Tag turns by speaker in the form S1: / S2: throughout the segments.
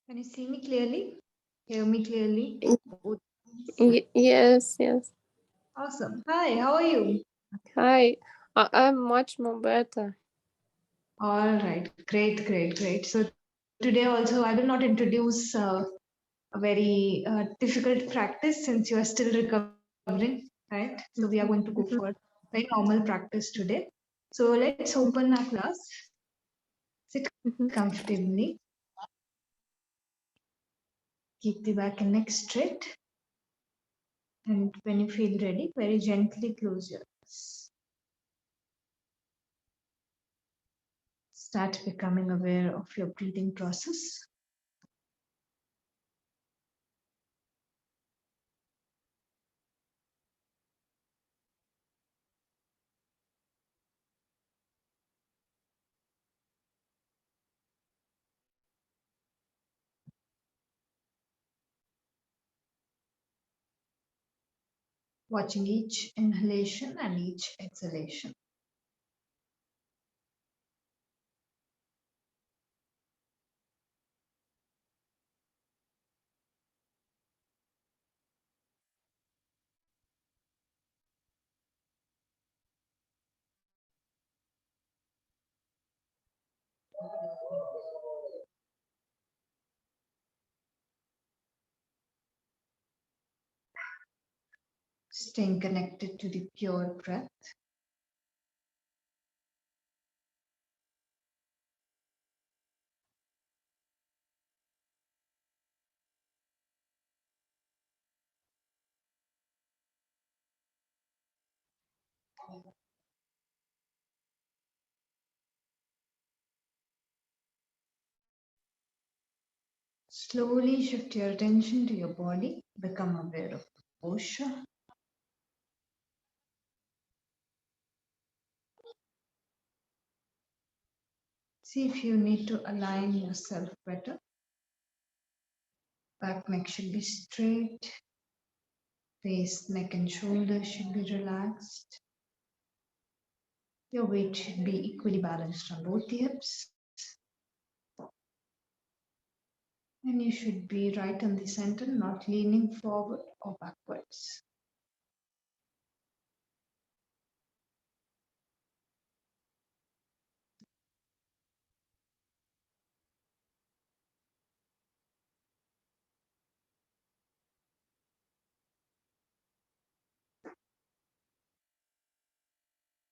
S1: Can you see me clearly? Hear me clearly?
S2: Yes, yes.
S1: Awesome. Hi, how are you?
S2: Hi, I'm much more better.
S1: All right. Great, great, great. So today also I will not introduce a very difficult practice since you are still recovering, right? So we are going to go for very normal practice today. So let's open our class. Sit comfortably. Keep the back and neck straight. And when you feel ready, very gently close your eyes. Start becoming aware of your breathing process. Watching each inhalation and each exhalation. Staying connected to the pure breath. Slowly shift your attention to your body. Become aware of the posture. See if you need to align yourself better. Back neck should be straight. Face, neck and shoulders should be relaxed. Your weight should be equally balanced on both the hips. And you should be right in the center, not leaning forward or backwards.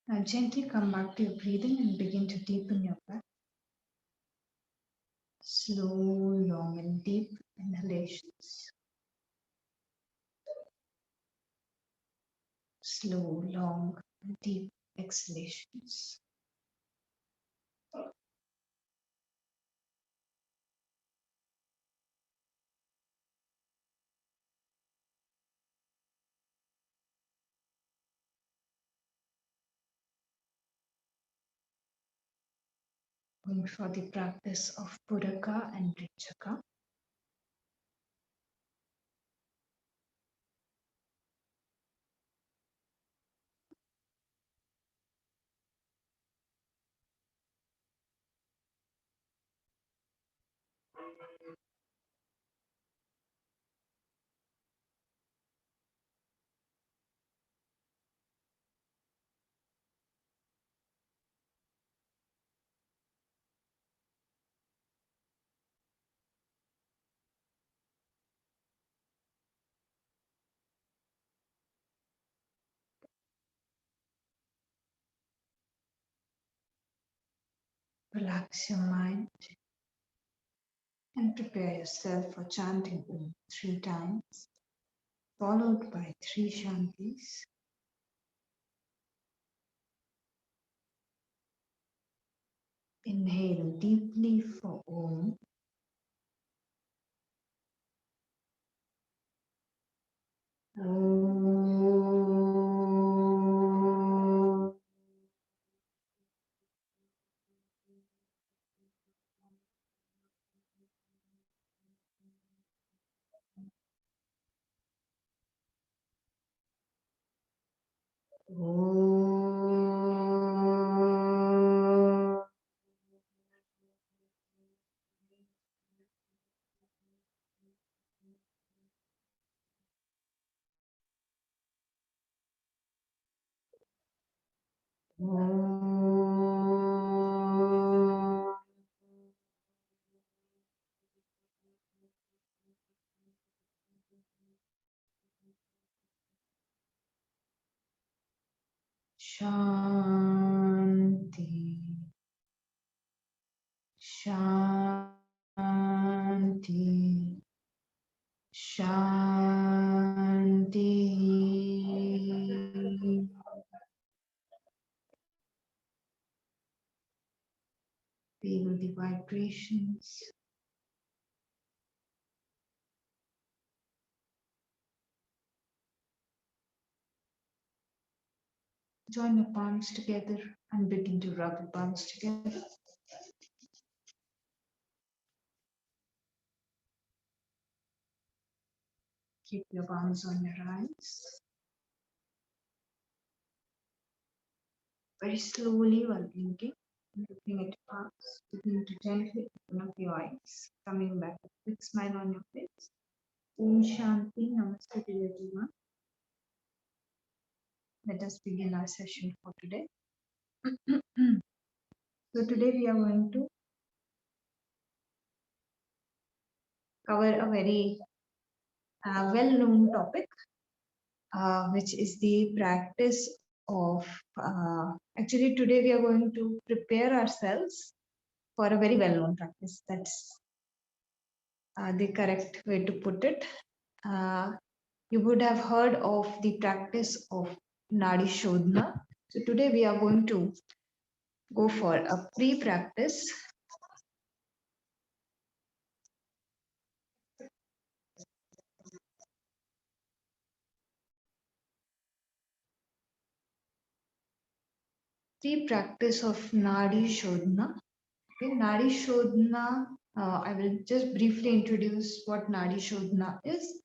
S1: Now gently come back to your breathing and begin to deepen your breath. Slow, long and deep inhalations. Slow, long and deep exhalations. Going for the practice of Puraka and Richaka. Relax your mind and prepare yourself for chanting Om 3 times, followed by 3 Shantis. Inhale deeply for Om. Shanti. Shanti. Shanti. Feel the vibrations. Join your palms together and begin to rub your palms together. Keep your palms on your eyes. Very slowly while blinking, looking at your palms, begin to gently open up your eyes, coming back with a quick smile on your face. Om Shanti, Namaste to everyone. Let us begin our session for today. So today we are going to cover a very well-known topic, which is the practice of, actually today we are going to prepare ourselves for a very well-known practice. That's the correct way to put it. You would have heard of the practice of Nadi Shodhana. So today we are going to go for a pre-practice. Pre-practice of Nadi Shodhana. Okay, Nadi Shodhana, I will just briefly introduce what Nadi Shodhana is,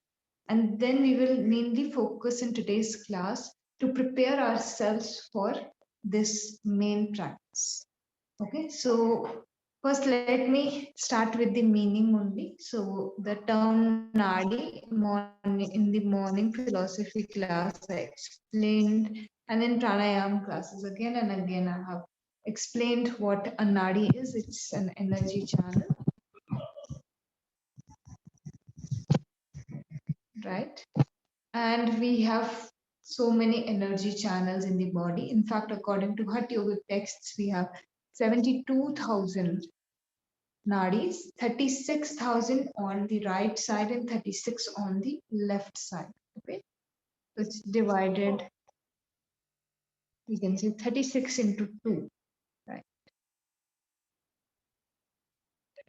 S1: and then we will mainly focus in today's class to prepare ourselves for this main practice. Okay, so first let me start with the meaning only. So the term Nadi in the morning philosophy class I explained, and in pranayam classes again and again I have explained what a Nadi is. It's an energy channel, right? And we have so many energy channels in the body. In fact, according to 𝐏𝐫𝐞 texts, we have 72,000 nadis, 36,000 on the right side and 36 on the left side. Okay, so it's divided, we can say 36 into 2, right?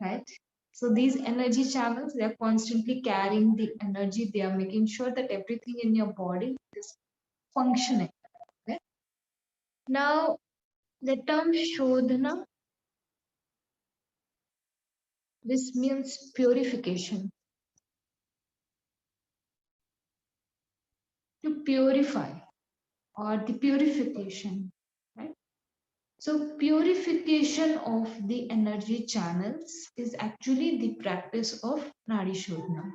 S1: Right. So these energy channels, they are constantly carrying the energy. They are making sure that everything in your body is functioning. Okay. Now, the term Shodhana, this means purification. To purify, or the purification, right? So purification of the energy channels is actually the practice of Nadi Shodhana.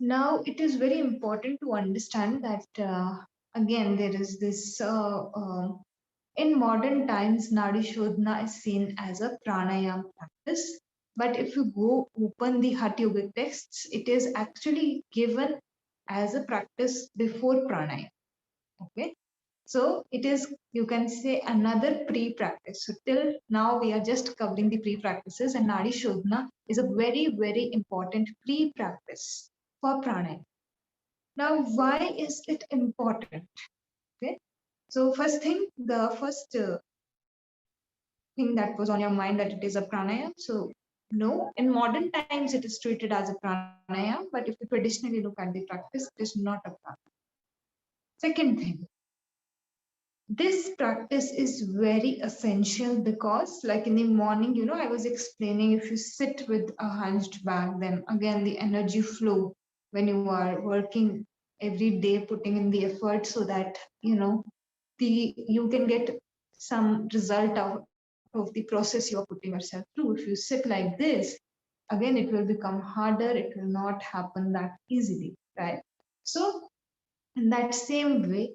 S1: Now it is very important to understand that again there is this in modern times Nadi Shodhana is seen as a pranayam practice, but if you go open the 𝐏𝐿 texts, it is actually given as a practice before pranayam. Okay, so it is, you can say, another pre-practice. So till now we are just covering the pre-practices, and Nadi Shodhana is a very important pre-practice for pranayam. Now, why is it important? Okay, so first thing, the first thing that was on your mind, that it is a pranayam. So no, in modern times it is treated as a pranayam, but if you traditionally look at the practice, it is not a pranayam. Second thing, this practice is very essential because, like in the morning, you know, I was explaining, if you sit with a hunched back, then again the energy flow when you are working every day, putting in the effort so that, you know, you can get some result out of the process you are putting yourself through. If you sit like this, again it will become harder, it will not happen that easily, right? So in that same way,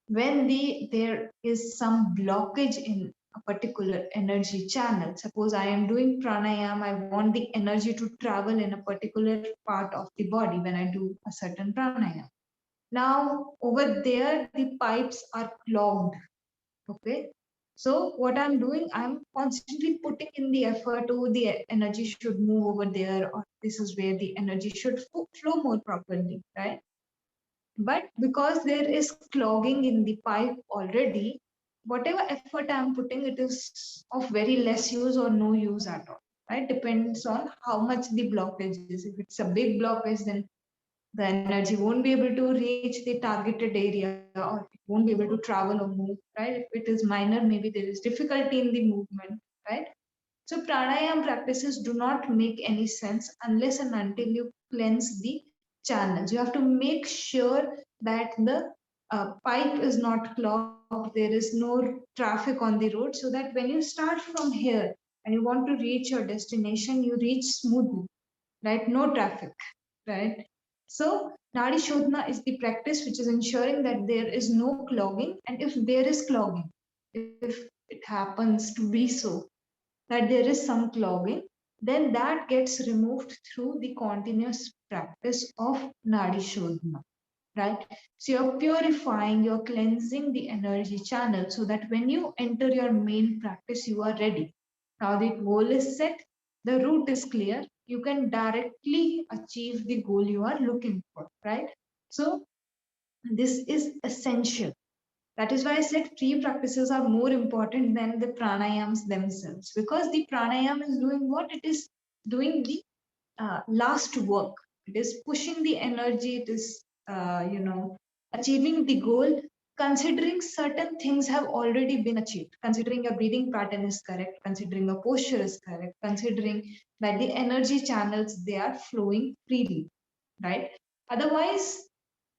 S1: when there is some blockage in a particular energy channel, suppose I am doing pranayam, I want the energy to travel in a particular part of the body when I do a certain pranayam. Now over there, the pipes are clogged. Okay. So what I'm doing, I'm constantly putting in the effort, oh, the energy should move over there, or this is where the energy should flow more properly, right? But because there is clogging in the pipe already, whatever effort I'm putting, it is of very less use or no use at all, right? Depends on how much the blockage is. If it's a big blockage, then the energy won't be able to reach the targeted area, or it won't be able to travel or move, right? If it is minor, maybe there is difficulty in the movement, right? So pranayam practices do not make any sense unless and until you cleanse the channels. You have to make sure that the pipe is not clogged, there is no traffic on the road, so that when you start from here and you want to reach your destination, you reach smoothly, right? No traffic, right? So Nadi Shodhana is the practice which is ensuring that there is no clogging, and if there is clogging, if it happens to be so that there is some clogging, then that gets removed through the continuous practice of Nadi Shodhana, right? So you're purifying, you're cleansing the energy channel so that when you enter your main practice, you are ready. Now the goal is set, the route is clear, you can directly achieve the goal you are looking for, right? So this is essential. That is why I said three practices are more important than the pranayams themselves, because the pranayam is doing what? It is doing the last work. It is pushing the energy. It is, achieving the goal, considering certain things have already been achieved, considering your breathing pattern is correct, considering your posture is correct, considering that the energy channels, they are flowing freely, right? Otherwise,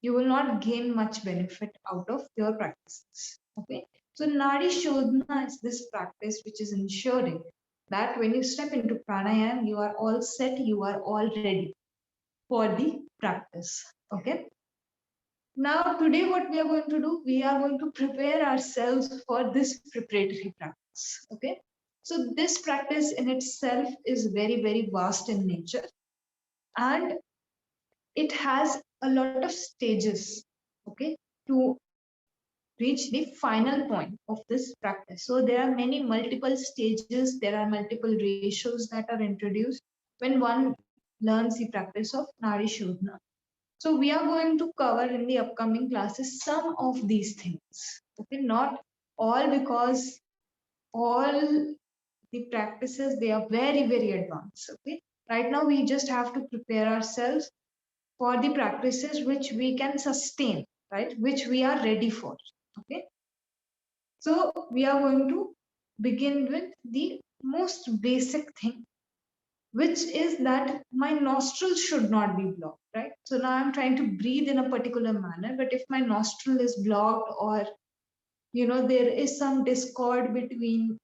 S1: you will not gain much benefit out of your practices. Okay. So Nadi Shodhana is this practice which is ensuring that when you step into pranayam, you are all set, you are all ready for the practice. Okay. Now, today, what we are going to do, we are going to prepare ourselves for this preparatory practice. Okay. So, this practice in itself is very, very vast in nature, and it has a lot of stages, okay, to reach the final point of this practice. So there are many multiple stages, there are multiple ratios that are introduced when one learns the practice of Nadi Shodhana. So we are going to cover in the upcoming classes some of these things. Okay, not all, because all the practices, they are very, very advanced. Okay. Right now we just have to prepare ourselves for the practices which we can sustain, right? Which we are ready for. Okay. So we are going to begin with the most basic thing, which is that my nostrils should not be blocked, right? So now I'm trying to breathe in a particular manner, but if my nostril is blocked, or there is some discord between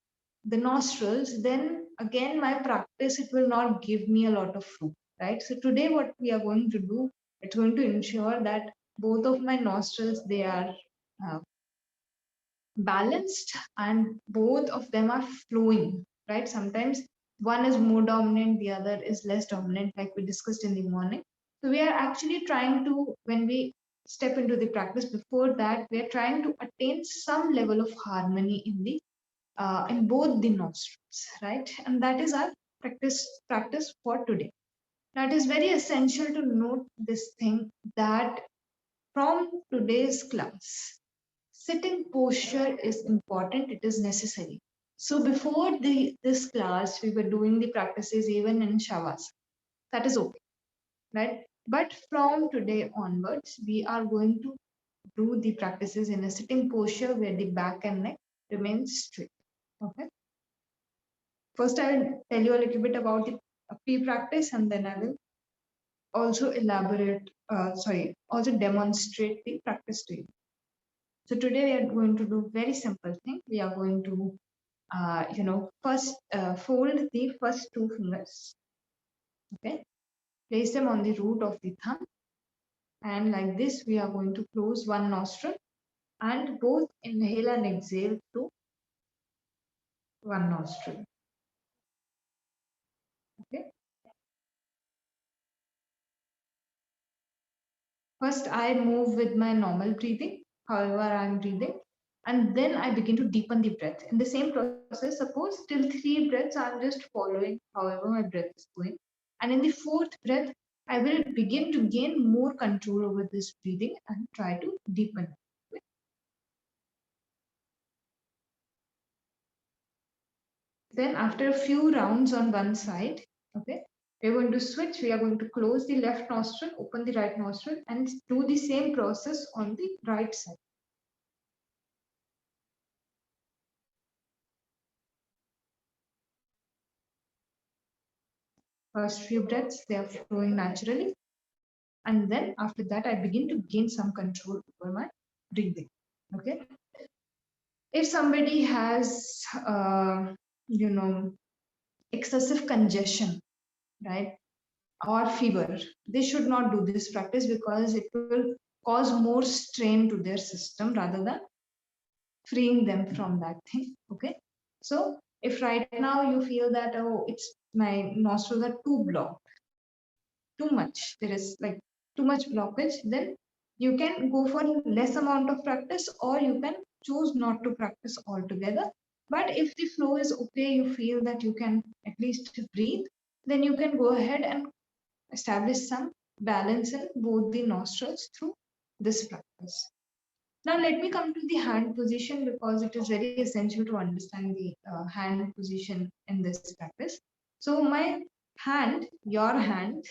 S1: the nostrils, then again my practice, it will not give me a lot of fruit, right? So today what we are going to do, it's going to ensure that both of my nostrils, they are uh, balanced and both of them are flowing, right? Sometimes one is more dominant, the other is less dominant, like we discussed in the morning. So we are actually trying to, when we step into the practice, before that we are trying to attain some level of harmony in both the nostrils, right? And that is our practice for today. Now it is very essential to note this thing, that from today's class, sitting posture is important, it is necessary. So before this class, we were doing the practices even in Shavasana. That is okay, right? But from today onwards, we are going to do the practices in a sitting posture where the back and neck remains straight. Okay. First, I will tell you a little bit about the pre-practice, and then I will also demonstrate the practice to you. So today we are going to do very simple thing. We are going to, first fold the first two fingers. Okay, place them on the root of the thumb, and like this, we are going to close one nostril and both inhale and exhale through one nostril. Okay. First, I move with my normal breathing, however I'm breathing, and then I begin to deepen the breath. In the same process, suppose till 3 breaths, I'm just following however my breath is going. And in the fourth breath, I will begin to gain more control over this breathing and try to deepen it. Then after a few rounds on one side, okay, we're going to switch. We are going to close the left nostril, open the right nostril, and do the same process on the right side. First few breaths, they are flowing naturally. And then after that, I begin to gain some control over my breathing. Okay. If somebody has, excessive congestion, right, or fever, they should not do this practice because it will cause more strain to their system rather than freeing them from that thing. Okay. So if right now you feel that, oh, it's my nostrils are too blocked, too much, there is like too much blockage, then you can go for less amount of practice or you can choose not to practice altogether. But if the flow is okay, you feel that you can at least breathe, then you can go ahead and establish some balance in both the nostrils through this practice. Now let me come to the hand position because it is very essential to understand the hand position in this practice. So my hand, your hand,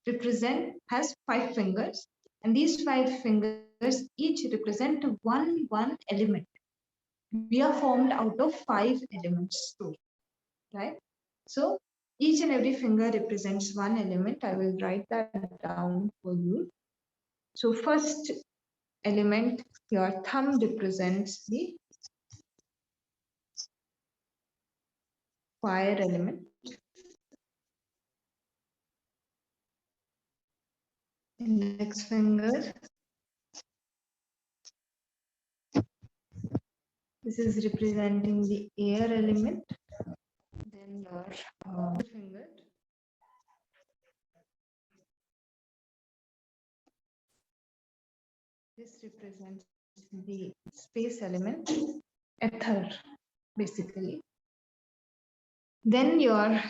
S1: represent has 5 fingers, and these 5 fingers each represent one element. We are formed out of 5 elements too, right? So each and every finger represents one element. I will write that down for you. So first element, your thumb represents the fire element. Index finger, this is representing the air element. Then your finger, this represents the space element, ether, basically. Then your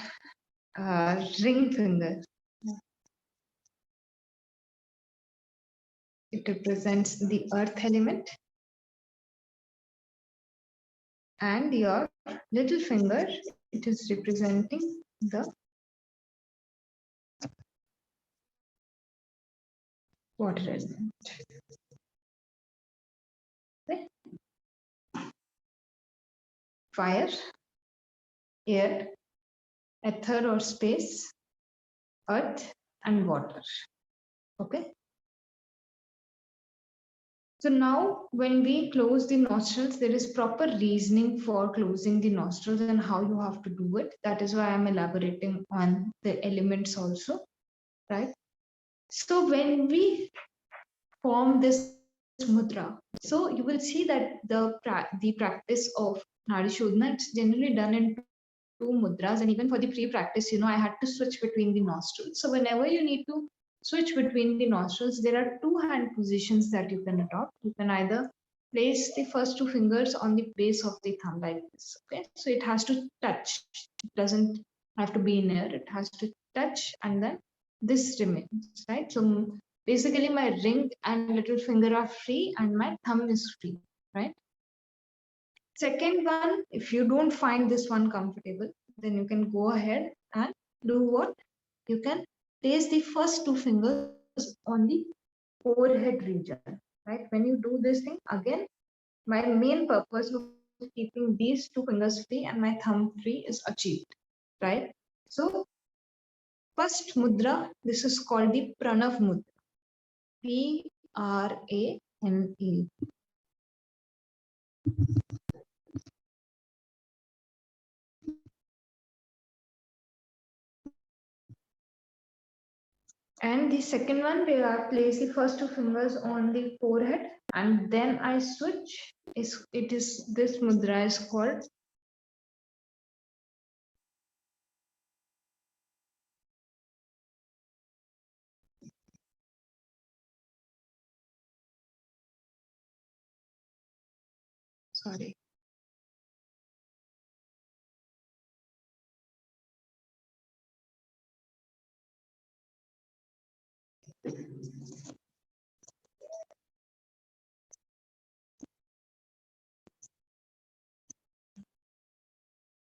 S1: ring finger, it represents the earth element. And your little finger, it is representing the water element. Okay. Fire, air, ether or space, earth, and water. Okay. So now when we close the nostrils, there is proper reasoning for closing the nostrils and how you have to do it. That is why I'm elaborating on the elements also, right? So when we form this mudra, so you will see that the practice of Nadi Shodhana, it's generally done in 2 mudras, and even for the pre-practice, I had to switch between the nostrils. So whenever you need to switch between the nostrils, there are 2 hand positions that you can adopt. You can either place the first 2 fingers on the base of the thumb like this. Okay, so it has to touch. It doesn't have to be in air. It has to touch, and then this remains, right? So basically, my ring and little finger are free, and my thumb is free, right? Second one, if you don't find this one comfortable, then you can go ahead and do what? You can place the first 2 fingers on the forehead region, right? When you do this thing, again, my main purpose of keeping these 2 fingers free and my thumb free is achieved, right? So, first mudra, this is called the Pranav mudra. Prane. And the second one, where I place the first 2 fingers on the forehead, and then I switch. This mudra is called Sorry.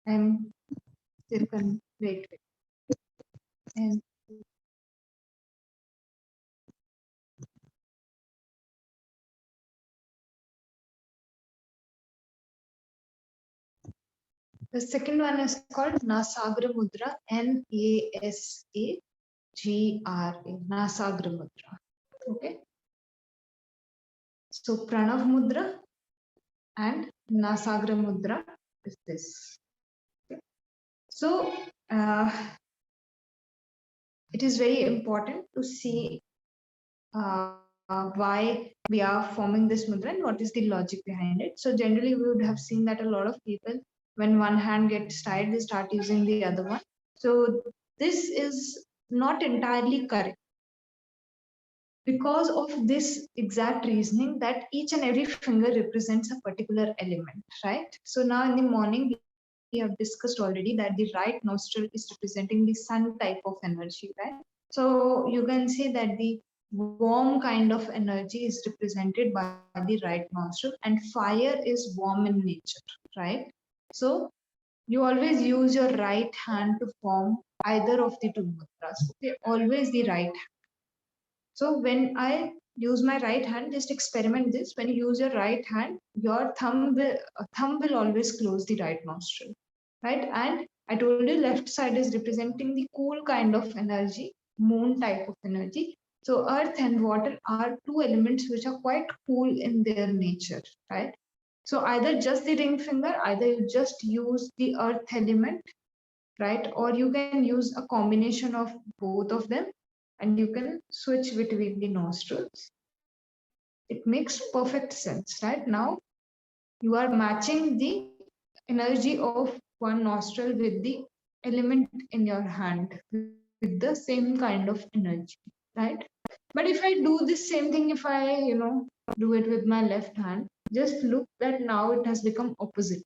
S1: I'm still wait. And the second one is called Nasagra Mudra, Nasagra, Nasagra Mudra. Okay. So Pranav Mudra and Nasagra Mudra is this. Okay. So it is very important to see why we are forming this mudra and what is the logic behind it. So generally we would have seen that a lot of people, when one hand gets tired, they start using the other one. So this is not entirely correct, because of this exact reasoning that each and every finger represents a particular element, right? So now in the morning we have discussed already that the right nostril is representing the sun type of energy, right? So you can say that the warm kind of energy is represented by the right nostril, and fire is warm in nature, right? So you always use your right hand to form either of the two mudras. Okay, always the right hand. So when I use my right hand, just experiment this. When you use your right hand, your thumb will always close the right nostril, right? And I told you left side is representing the cool kind of energy, moon type of energy. So earth and water are two elements which are quite cool in their nature, right? So either just the ring finger, either you just use the earth element, right? Or you can use a combination of both of them, and you can switch between the nostrils. It makes perfect sense, right? Now you are matching the energy of one nostril with the element in your hand with the same kind of energy, right? But if I do the same thing, if I, do it with my left hand, just look that now it has become opposite.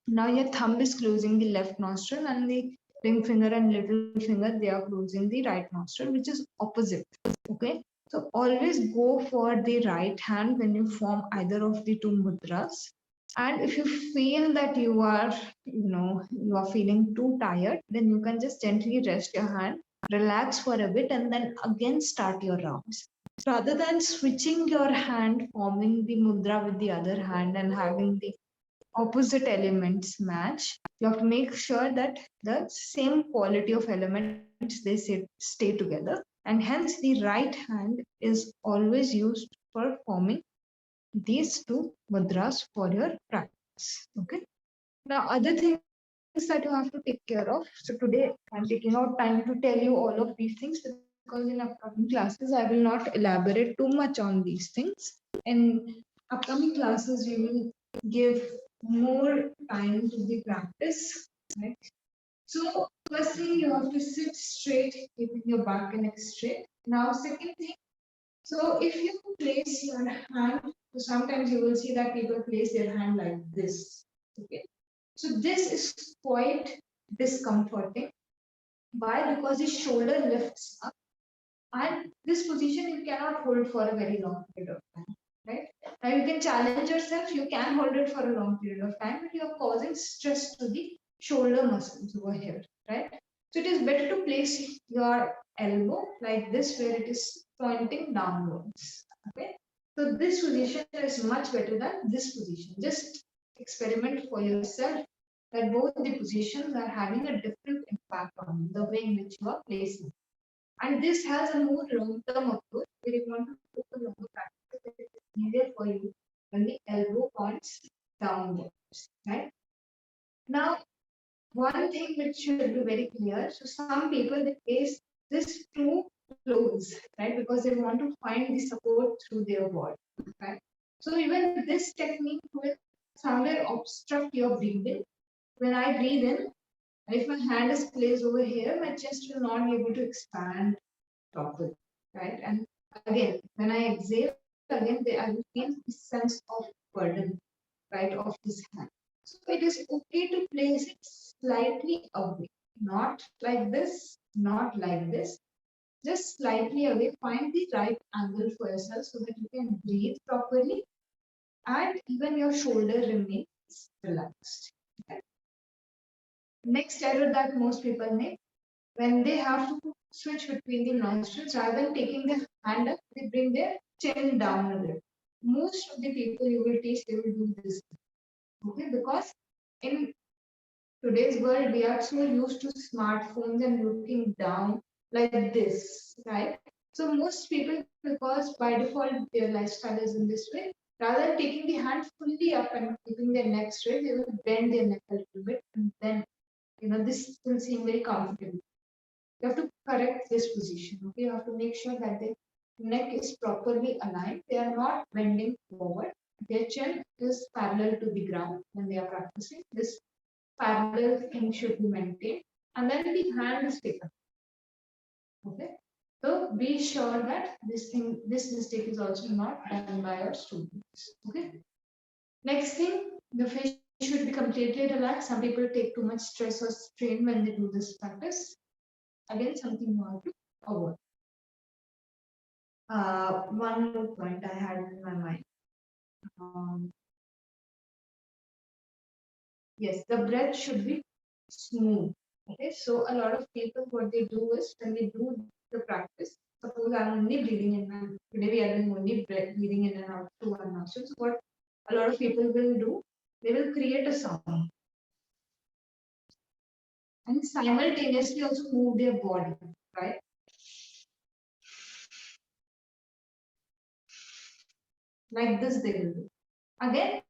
S1: Now your thumb is closing the left nostril, and the ring finger and little finger, they are closing the right nostril, which is opposite. Okay. So always go for the right hand when you form either of the two mudras. And if you feel that you are feeling too tired, then you can just gently rest your hand, relax for a bit, and then again start your rounds. Rather than switching your hand, forming the mudra with the other hand and having the opposite elements match, you have to make sure that the same quality of elements they stay together, and hence the right hand is always used for forming these two mudras for your practice. Okay. Now other things that you have to take care of. So today I'm taking out time to tell you all of these things, because in upcoming classes I will not elaborate too much on these things. In upcoming classes we will give more time to the practice, right? So first thing, you have to sit straight, keeping your back and neck straight. Now second thing, so if you place your hand, so sometimes you will see that people place their hand like this. Okay. So this is quite discomforting. Why? Because the shoulder lifts up, and this position you cannot hold for a very long period of time. Right? Now you can challenge yourself, you can hold it for a long period of time, but you are causing stress to the shoulder muscles over here, right? So it is better to place your elbow like this, where it is pointing downwards. Okay. So this position is much better than this position. Just experiment for yourself that both the positions are having a different impact on the way in which you are placing. And this has a more long-term approach where you want to focus on the practice. It is easier for you when the elbow points downwards, right? Now, one thing which should be very clear. So some people they place this too close, right? Because they want to find the support through their body, right? So even this technique will somewhere obstruct your breathing. When I breathe in, if my hand is placed over here, my chest will not be able to expand properly, right? And again, when I exhale, again, I will feel this sense of burden, right, of this hand. So it is okay to place it slightly away, not like this, not like this, just slightly away. Find the right angle for yourself so that you can breathe properly and even your shoulder remains relaxed. Okay. Next error that most people make, when they have to switch between the nostrils, rather than taking their hand up, they bring their chin down a bit. Most of the people you will teach, they will do this. Okay, because in today's world, we are so used to smartphones and looking down like this, right? So most people, because by default their lifestyle is in this way, rather than taking the hand fully up and keeping their neck straight, they will bend their neck a little bit, and then this will seem very comfortable. You have to correct this position. Okay, you have to make sure that the neck is properly aligned. They are not bending forward. Their chin is parallel to the ground when they are practicing. This parallel thing should be maintained, and then the hand is taken. Okay, so be sure that this mistake is also not done by our students. Okay, next thing, the face should be completely relaxed. Some people take too much stress or strain when they do this practice. Again, something you have to avoid. One more point I had in my mind. Yes, the breath should be smooth. Okay, so a lot of people, what they do is when they do the practice, suppose I'm only breathing in and today we are doing only breathing in and out through one nostril. So what a lot of people will do, they will create a sound and simultaneously also move their body, right? Like this they will do. Again,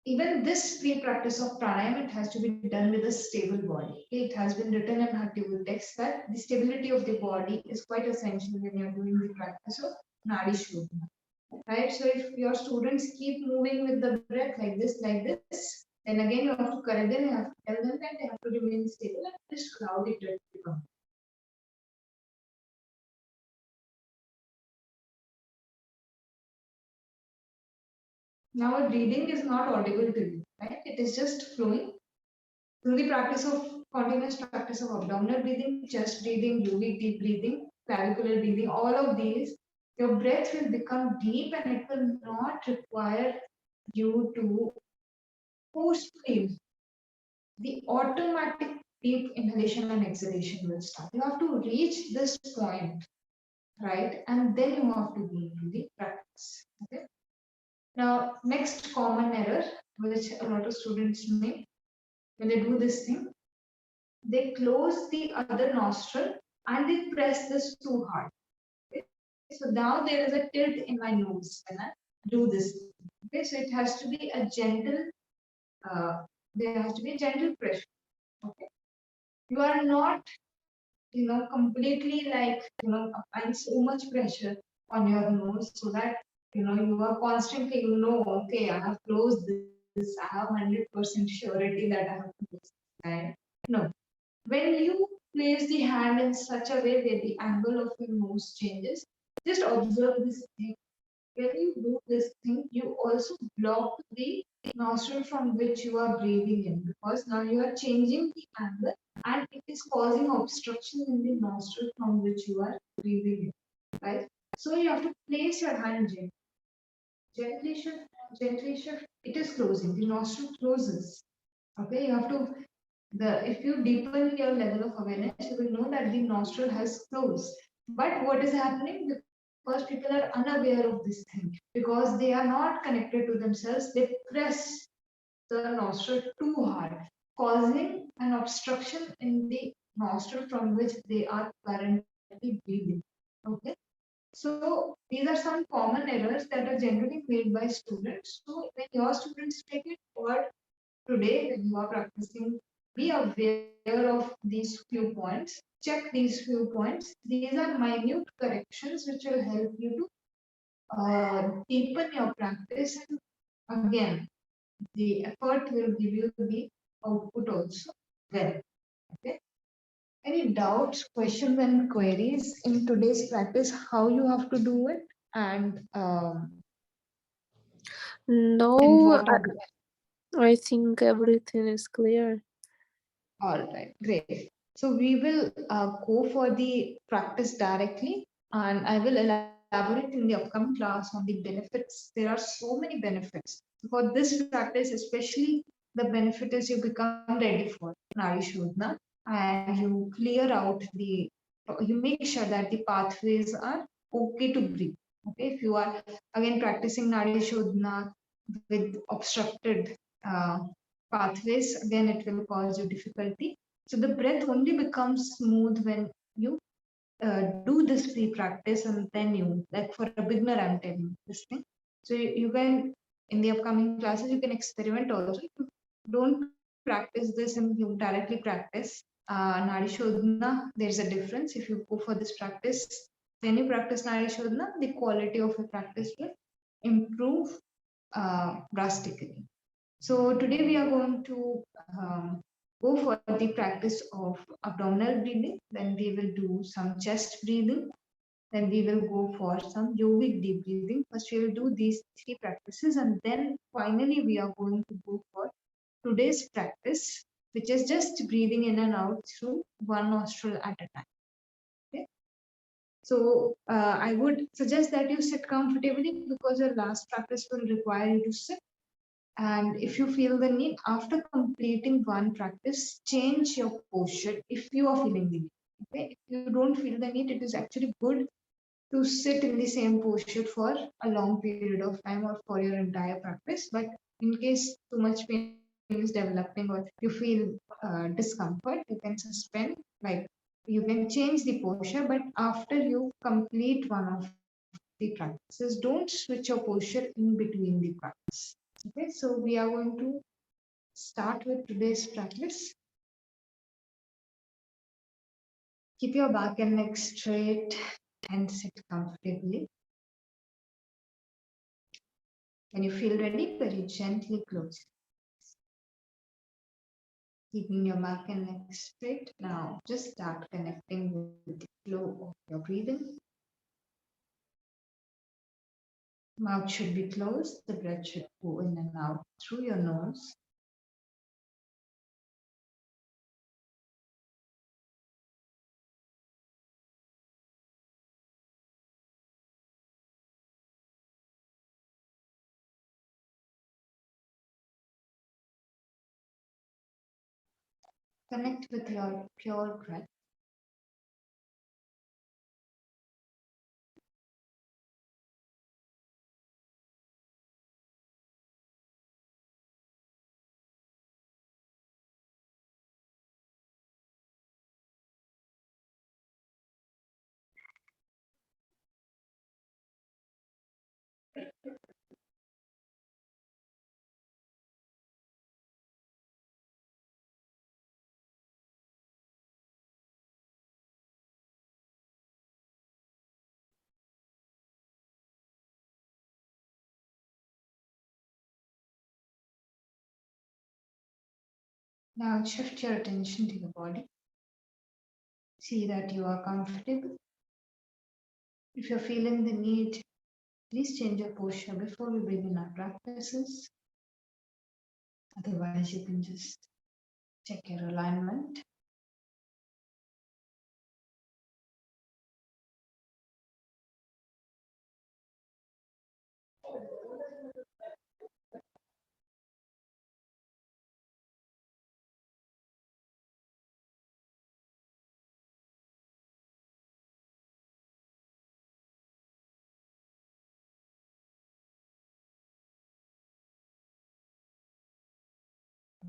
S1: even this free practice of pranayama, it has to be done with a stable body. It has been written in Hattivu text that the stability of the body is quite essential when you're doing the practice of Nadi Shodhana. Right? So if your students keep moving with the breath like this, then again you have to correct them, you have to tell them that they have to remain stable and just allow the breath to come. Now breathing is not audible to you, right? It is just flowing. Through the practice of continuous practice of abdominal breathing, chest breathing, yogic deep breathing, clavicular breathing, all of these, your breath will become deep and it will not require you to forcefully. The automatic deep inhalation and exhalation will start. You have to reach this point, right? And then you have to go into the practice. Okay. Now, next common error which a lot of students make when they do this thing, they close the other nostril and they press this too hard. Okay? So now there is a tilt in my nose when I do this. Okay, so it has to be a gentle, there has to be a gentle pressure. Okay, you are not, completely like, applying so much pressure on your nose so that, you are constantly, okay, I have closed this, I have 100% surety that I have to do this. Right? No, when you place the hand in such a way that the angle of your nose changes, just observe this thing. When you do this thing, you also block the nostril from which you are breathing in because now you are changing the angle and it is causing obstruction in the nostril from which you are breathing in. Right? So you have to place your hand gently. Gently shift. It is closing. The nostril closes. Okay, you have to if you deepen your level of awareness, you will know that the nostril has closed. But what is happening? Because people are unaware of this thing, because they are not connected to themselves, they press the nostril too hard, causing an obstruction in the nostril from which they are currently breathing. Okay. So these are some common errors that are generally made by students. So when your students take it, or today, when you are practicing, be aware of these few points. Check these few points. These are minute corrections which will help you to deepen your practice. And again, the effort will give you the output also well. Okay. Any doubts, questions, and queries in today's practice? How you have to do it, and And
S2: No,
S1: what are
S2: I think everything is clear.
S1: all right, great. So we will go for the practice directly, and I will elaborate in the upcoming class on the benefits. There are so many benefits. For this practice, especially the benefit is you become ready for Nadi Shodhana and you clear out you make sure that the pathways are okay to breathe. Okay, if you are again practicing Nadi Shodhana with obstructed pathways, again it will cause you difficulty. So the breath only becomes smooth when you do this pre-practice and then you, like for a beginner, I'm telling you this thing. So you can, in the upcoming classes, you can experiment also. You don't practice this and you directly practice Nadi Shodhana. There's a difference. If you go for this practice, when you practice Nadi Shodhana, the quality of your practice will improve drastically. So today we are going to go for the practice of abdominal breathing. Then we will do some chest breathing. Then we will go for some yogic deep breathing. First we will do these three practices and then finally we are going to go for today's practice, which is just breathing in and out through one nostril at a time. Okay. So I would suggest that you sit comfortably because your last practice will require you to sit. And if you feel the need, after completing one practice, change your posture if you are feeling the need. Okay? If you don't feel the need, it is actually good to sit in the same posture for a long period of time or for your entire practice. But in case too much pain is developing or you feel discomfort, you can suspend, like you can change the posture, but after you complete one of the practices, don't switch your posture in between the practice. Okay, so we are going to start with today's practice. Keep your back and neck straight and sit comfortably. When you feel ready, very gently close. Keeping your back and neck straight. Now just start connecting with the flow of your breathing. Mouth should be closed. The breath should go in and out through your nose. Connect with your pure breath. Now shift your attention to your body. See that you are comfortable. If you're feeling the need, please change your posture before we begin our practices. Otherwise, you can just check your alignment.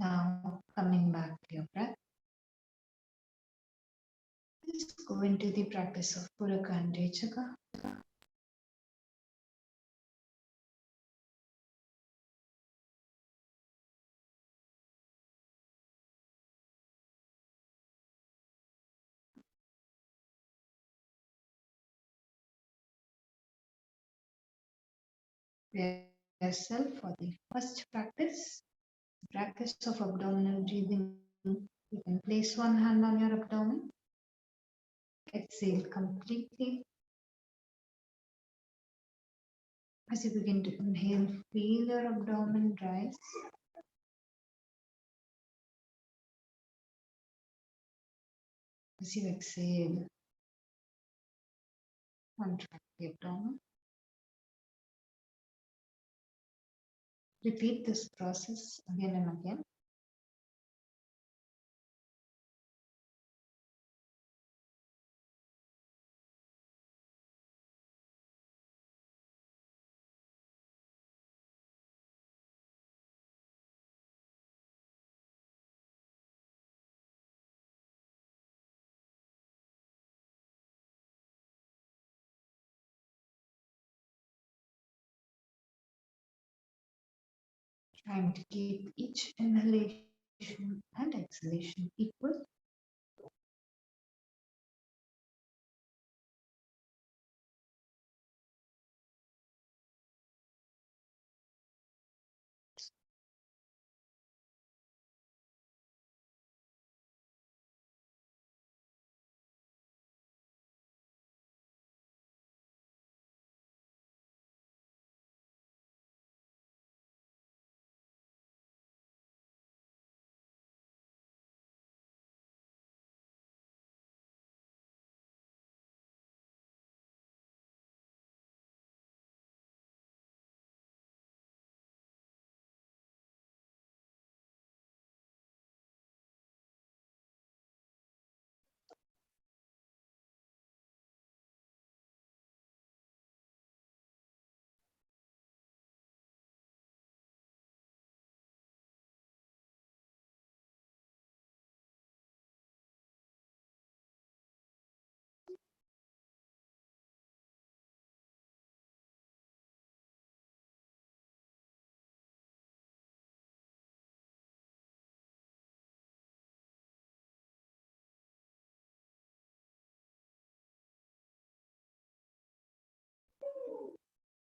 S1: Now, coming back to your breath, let's go into the practice of Puraka and Rechaka. Yourself for the first practice, the practice of abdominal breathing. You can place one hand on your abdomen, exhale completely, As you begin to inhale, feel your abdomen rise. As you exhale, contract the abdomen. Repeat this process again and again. Trying to keep each inhalation and exhalation equal.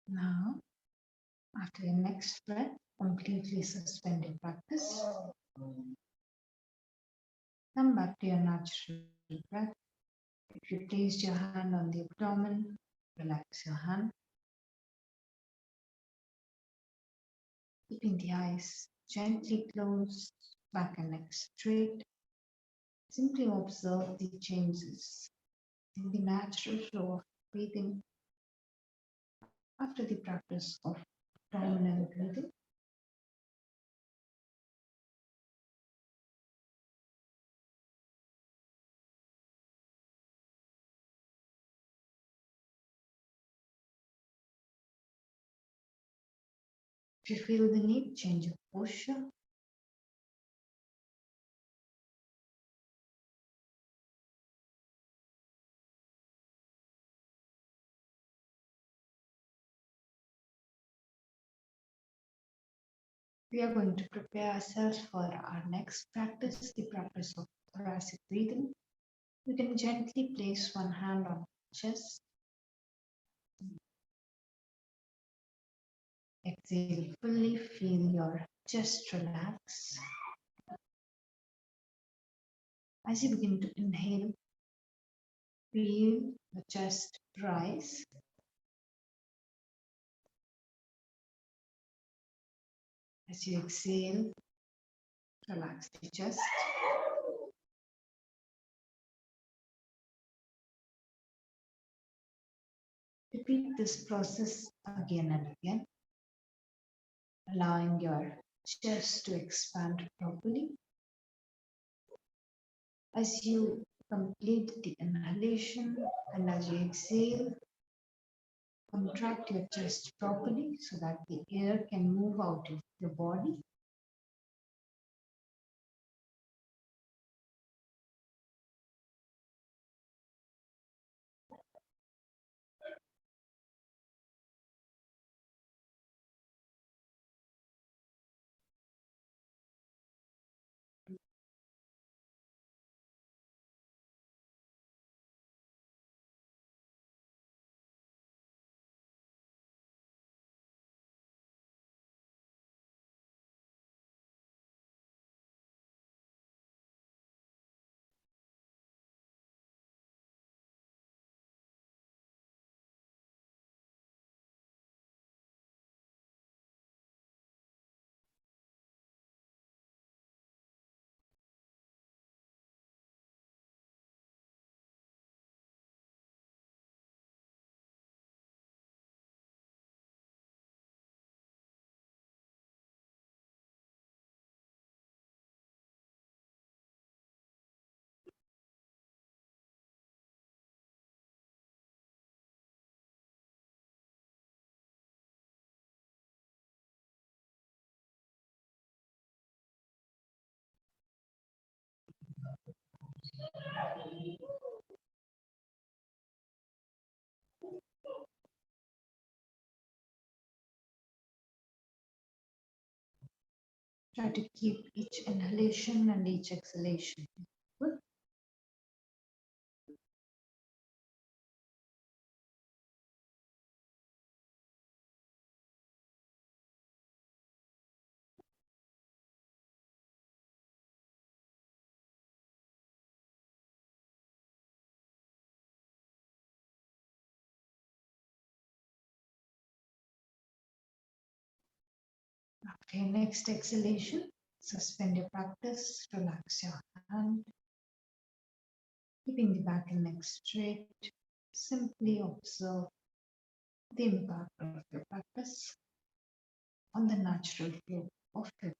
S1: Now, after your next breath, completely suspend your practice. Come back to your natural breath. If you placed your hand on the abdomen, relax your hand. Keeping the eyes gently closed, back and neck straight. Simply observe the changes in the natural flow of breathing after the practice of abdominal breathing. If you feel the need, change your posture. We are going to prepare ourselves for our next practice, the practice of thoracic breathing. You can gently place one hand on the chest. Exhale fully, feel your chest relax. As you begin to inhale, feel the chest rise. As you exhale, relax the chest. Repeat this process again and again, allowing your chest to expand properly. As you complete the inhalation and as you exhale, contract your chest properly so that the air can move out of your body. Try to keep each inhalation and each exhalation equal. Okay, next exhalation. Suspend your practice, relax your hand, keeping the back and neck straight. Simply observe the impact of your practice on the natural flow of your.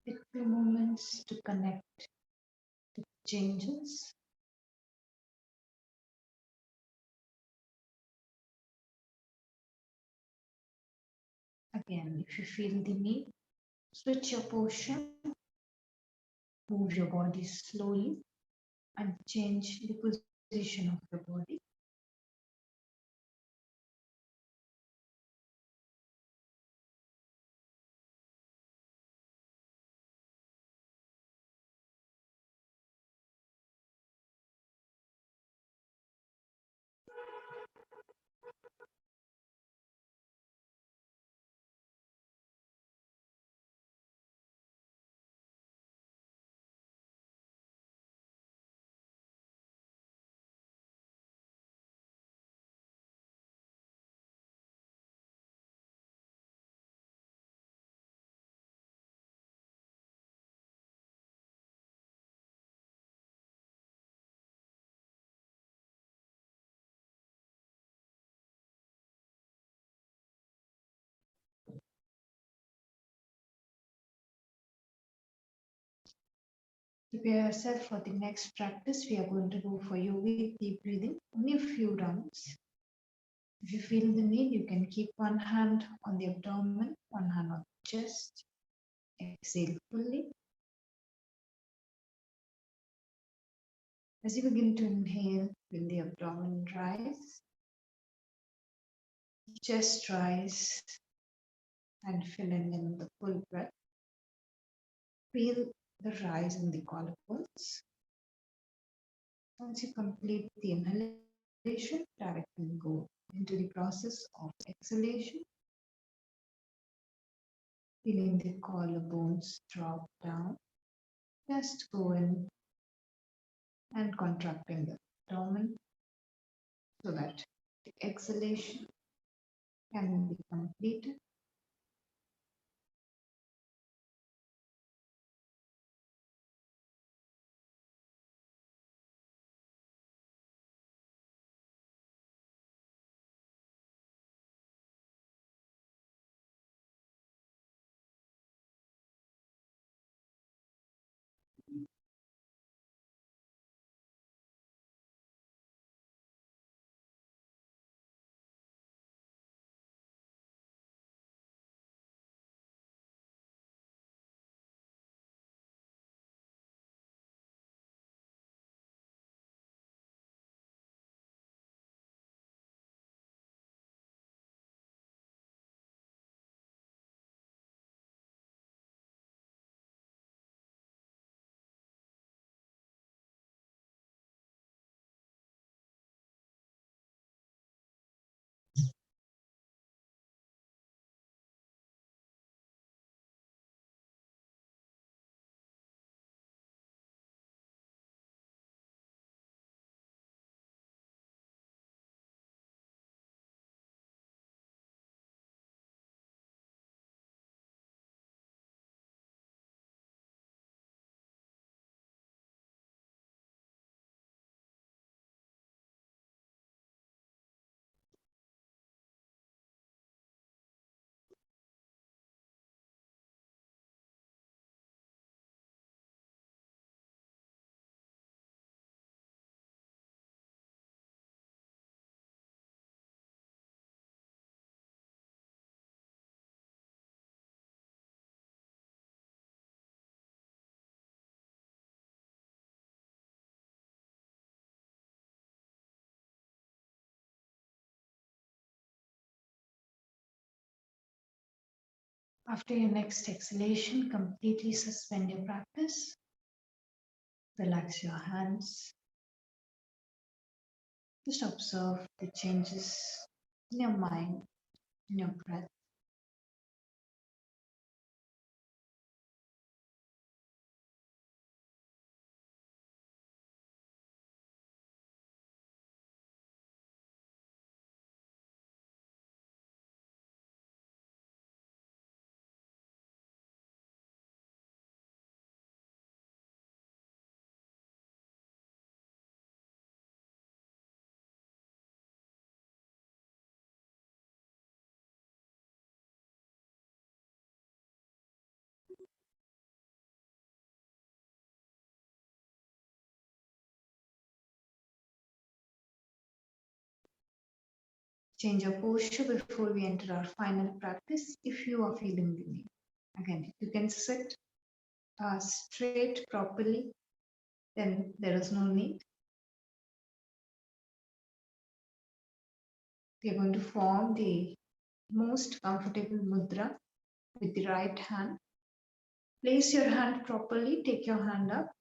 S1: Take few moments to connect to changes. Again, if you feel the need, switch your posture, move your body slowly, and change the position of your body. Prepare yourself for the next practice. We are going to go for yogic deep breathing, only a few rounds. If you feel the need, you can keep one hand on the abdomen, one hand on the chest. Exhale fully. As you begin to inhale, feel the abdomen rise, chest rise, and filling in the full breath. Feel the rise in the collarbones. Once you complete the inhalation, directly go into the process of exhalation. Feeling the collarbones drop down. Just go in and contracting the abdomen so that the exhalation can be completed. After your next exhalation, completely suspend your practice. Relax your hands. Just observe the changes in your mind, in your breath. Change your posture before we enter our final practice if you are feeling the need. Again, if you can sit straight properly, then there is no need. We are going to form the most comfortable mudra with the right hand. Place your hand properly, take your hand up,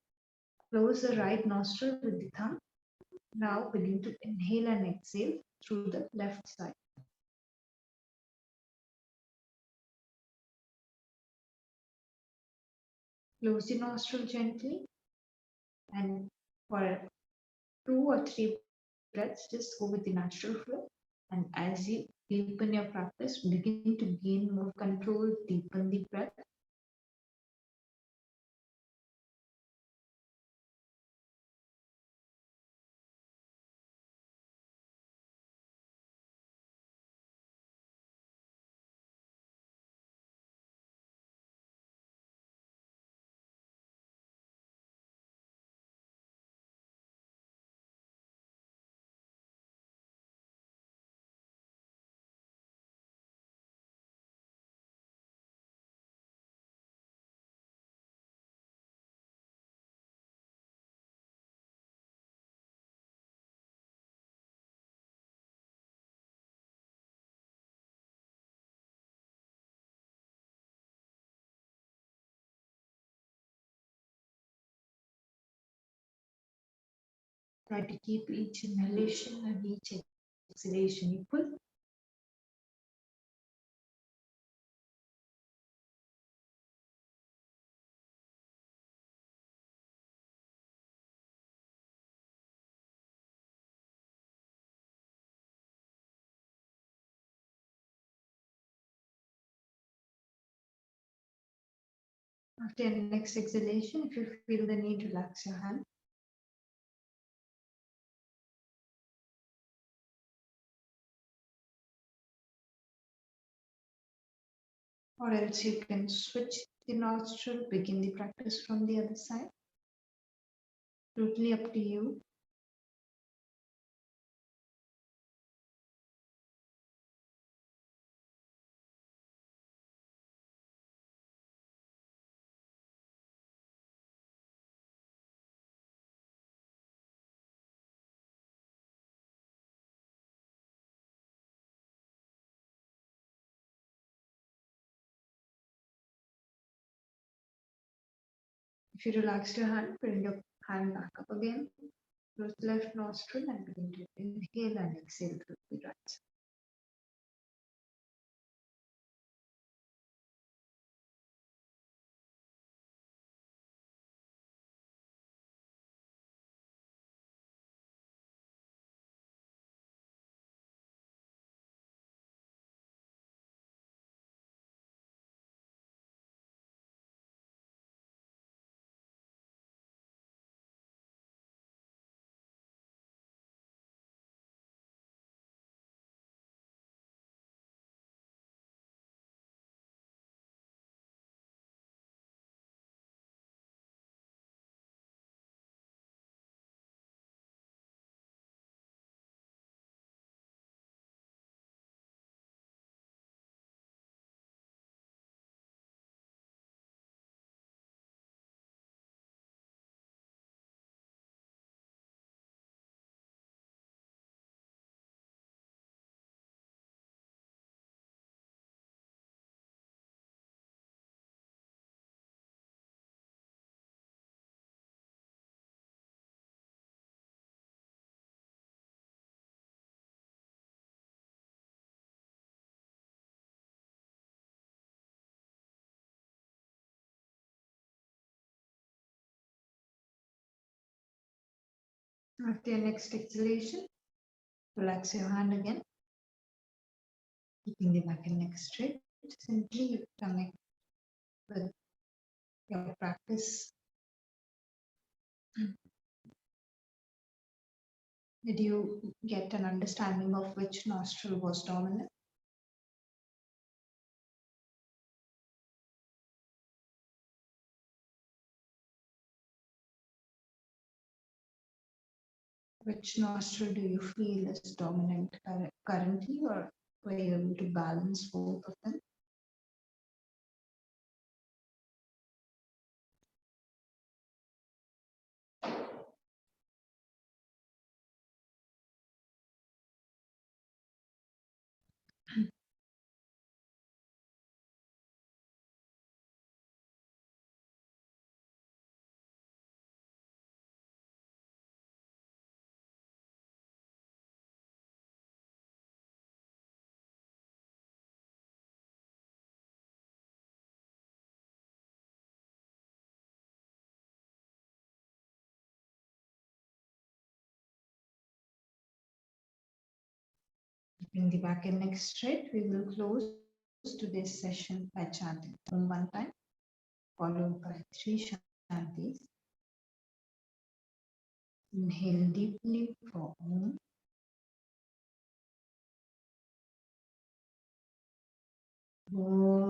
S1: close the right nostril with the thumb. Now begin to inhale and exhale through the left side. Close the nostril gently, and for 2 or 3 breaths, just go with the natural flow. And as you deepen your practice, begin to gain more control, deepen the breath. Try to keep each inhalation and each exhalation equal. After your next exhalation, if you feel the need, relax your hand. Or else you can switch the nostril, begin the practice from the other side. Totally up to you. If you relax your hand, bring your hand back up again. Close the left nostril and begin to inhale and exhale through the right side. After your next exhalation, relax your hand again, keeping the back and neck straight. Simply connect with your practice. Did you get an understanding of which nostril was dominant? Which nostril do you feel is dominant currently, or were you able to balance both of them? Keeping the back and neck straight, we will close today's session by chanting Om one time, followed by 3 shantis. Inhale deeply for Om. Om.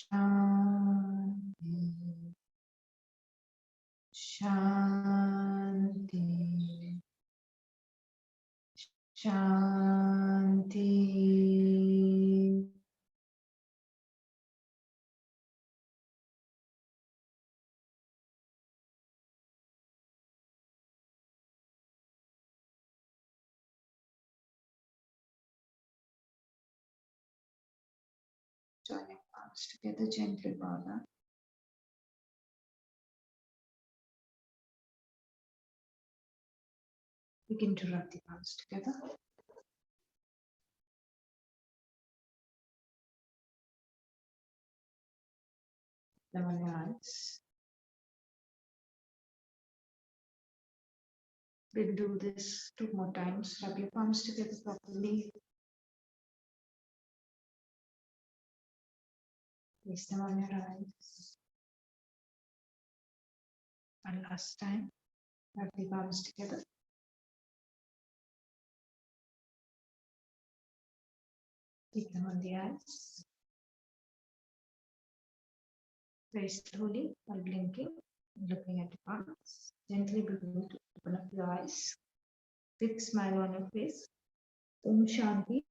S1: Shanti. Shanti. Shanti. Join your palms together, gently bow down. Begin to rub the palms together. Them on your eyes. We'll do this 2 more times. Rub your palms together properly. Place them on your eyes. And last time, rub the palms together. Keep them on the eyes. Very slowly, while blinking, looking at the palms. Gently begin to open up your eyes. Big smile on your face. Om Shanti.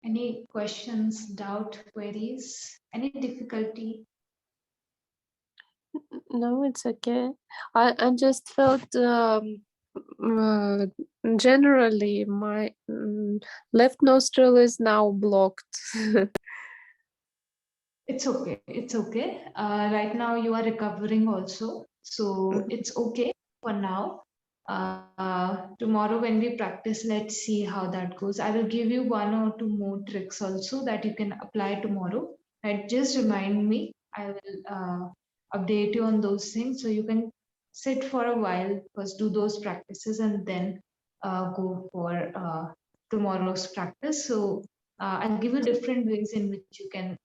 S1: Any questions, doubt, queries, any difficulty?
S2: No, it's okay. I just felt generally my left nostril is now blocked.
S1: It's okay. It's okay. Right now you are recovering also. So it's okay for now. Tomorrow when we practice, let's see how that goes. I will give you 1 or 2 more tricks also that you can apply tomorrow. And just remind me. I will update you on those things. So you can sit for a while, first do those practices and then go for tomorrow's practice. So I'll give you different ways in which you can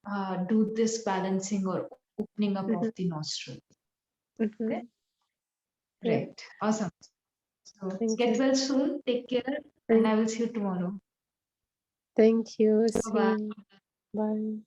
S1: do this balancing or opening up of the nostril. Okay, great, awesome. So get well soon, take care, and I will see you tomorrow.
S2: Thank you.
S1: Bye-bye.
S2: Bye.